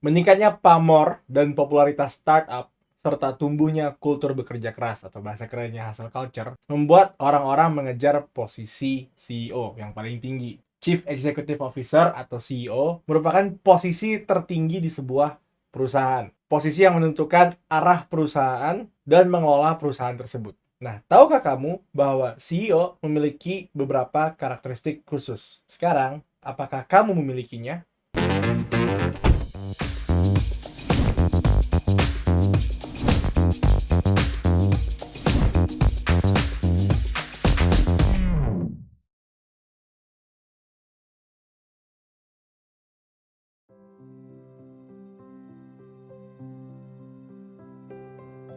Meningkatnya pamor dan popularitas startup serta tumbuhnya kultur bekerja keras atau bahasa kerennya hustle culture membuat orang-orang mengejar posisi CEO yang paling tinggi. Chief Executive Officer atau CEO merupakan posisi tertinggi di sebuah perusahaan. Posisi yang menentukan arah perusahaan dan mengelola perusahaan tersebut. Nah, tahukah kamu bahwa CEO memiliki beberapa karakteristik khusus? Sekarang, apakah kamu memilikinya?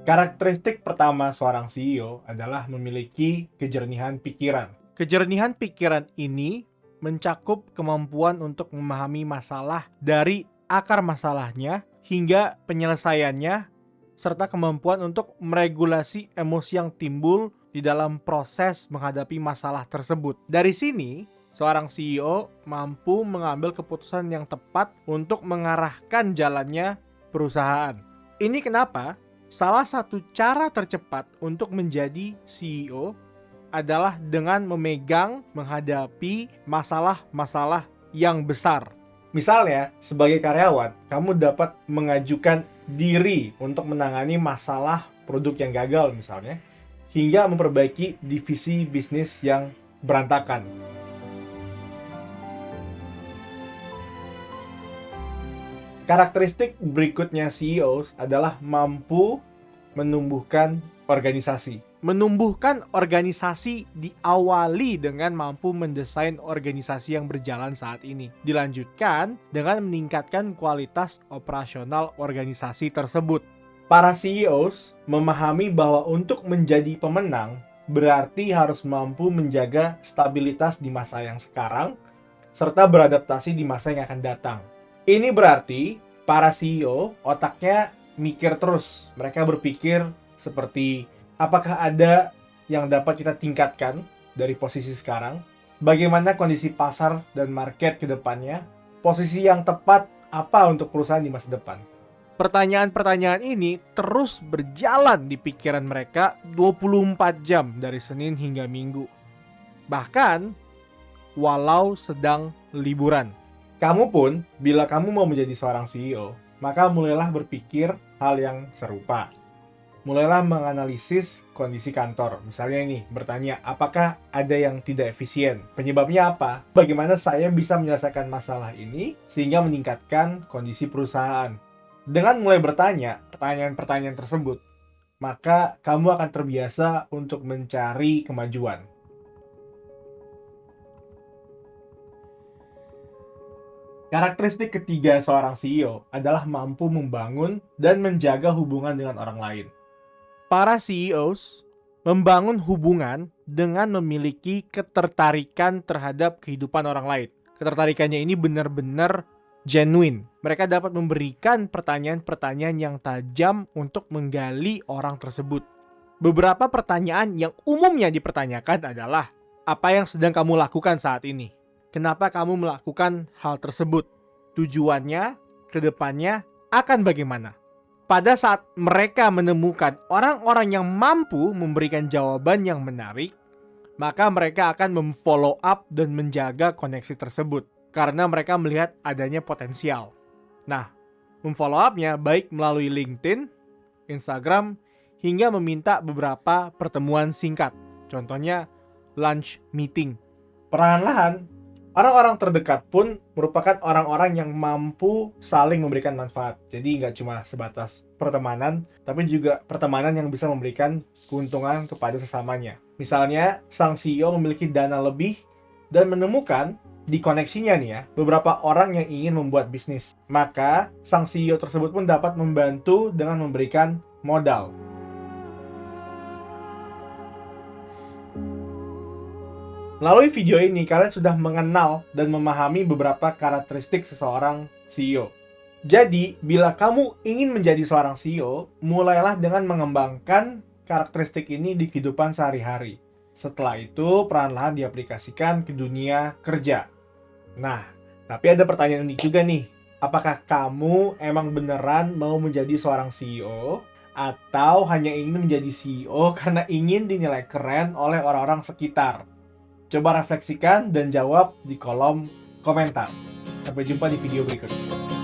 Karakteristik pertama seorang CEO adalah memiliki kejernihan pikiran. Kejernihan pikiran ini mencakup kemampuan untuk memahami masalah dari akar masalahnya hingga penyelesaiannya, serta kemampuan untuk meregulasi emosi yang timbul di dalam proses menghadapi masalah tersebut. Dari sini, seorang CEO mampu mengambil keputusan yang tepat untuk mengarahkan jalannya perusahaan. Ini kenapa salah satu cara tercepat untuk menjadi CEO adalah dengan menghadapi masalah-masalah yang besar. Misalnya, sebagai karyawan, kamu dapat mengajukan diri untuk menangani masalah produk yang gagal misalnya, hingga memperbaiki divisi bisnis yang berantakan. Karakteristik berikutnya CEOs adalah mampu menumbuhkan organisasi. Menumbuhkan organisasi diawali dengan mampu mendesain organisasi yang berjalan saat ini. Dilanjutkan dengan meningkatkan kualitas operasional organisasi tersebut. Para CEOs memahami bahwa untuk menjadi pemenang berarti harus mampu menjaga stabilitas di masa yang sekarang serta beradaptasi di masa yang akan datang. Ini berarti para CEO otaknya mikir terus. Mereka berpikir seperti apakah ada yang dapat kita tingkatkan dari posisi sekarang, bagaimana kondisi pasar dan market ke depannya, posisi yang tepat apa untuk perusahaan di masa depan. Pertanyaan-pertanyaan ini terus berjalan di pikiran mereka 24 jam dari Senin hingga Minggu. Bahkan walau sedang liburan. Kamu pun, bila kamu mau menjadi seorang CEO, maka mulailah berpikir hal yang serupa. Mulailah menganalisis kondisi kantor. Misalnya ini, bertanya, apakah ada yang tidak efisien? Penyebabnya apa? Bagaimana saya bisa menyelesaikan masalah ini sehingga meningkatkan kondisi perusahaan? Dengan mulai bertanya pertanyaan-pertanyaan tersebut, maka kamu akan terbiasa untuk mencari kemajuan. Karakteristik ketiga seorang CEO adalah mampu membangun dan menjaga hubungan dengan orang lain. Para CEOs membangun hubungan dengan memiliki ketertarikan terhadap kehidupan orang lain. Ketertarikannya ini benar-benar genuine. Mereka dapat memberikan pertanyaan-pertanyaan yang tajam untuk menggali orang tersebut. Beberapa pertanyaan yang umumnya dipertanyakan adalah, apa yang sedang kamu lakukan saat ini? Kenapa kamu melakukan hal tersebut? Tujuannya, kedepannya akan bagaimana? Pada saat mereka menemukan orang-orang yang mampu memberikan jawaban yang menarik, maka mereka akan memfollow up dan menjaga koneksi tersebut karena mereka melihat adanya potensial. Nah, memfollow up-nya baik melalui LinkedIn, Instagram, hingga meminta beberapa pertemuan singkat. Contohnya, lunch meeting. Perlahan-lahan, orang-orang terdekat pun merupakan orang-orang yang mampu saling memberikan manfaat. Jadi nggak cuma sebatas pertemanan, tapi juga pertemanan yang bisa memberikan keuntungan kepada sesamanya. Misalnya, sang CEO memiliki dana lebih dan menemukan di koneksinya nih ya, beberapa orang yang ingin membuat bisnis. Maka, sang CEO tersebut pun dapat membantu dengan memberikan modal. Melalui video ini, kalian sudah mengenal dan memahami beberapa karakteristik seseorang CEO. Jadi, bila kamu ingin menjadi seorang CEO, mulailah dengan mengembangkan karakteristik ini di kehidupan sehari-hari. Setelah itu, perlahan-lahan diaplikasikan ke dunia kerja. Nah, tapi ada pertanyaan unik juga nih. Apakah kamu emang beneran mau menjadi seorang CEO? Atau hanya ingin menjadi CEO karena ingin dinilai keren oleh orang-orang sekitar? Coba refleksikan dan jawab di kolom komentar. Sampai jumpa di video berikutnya.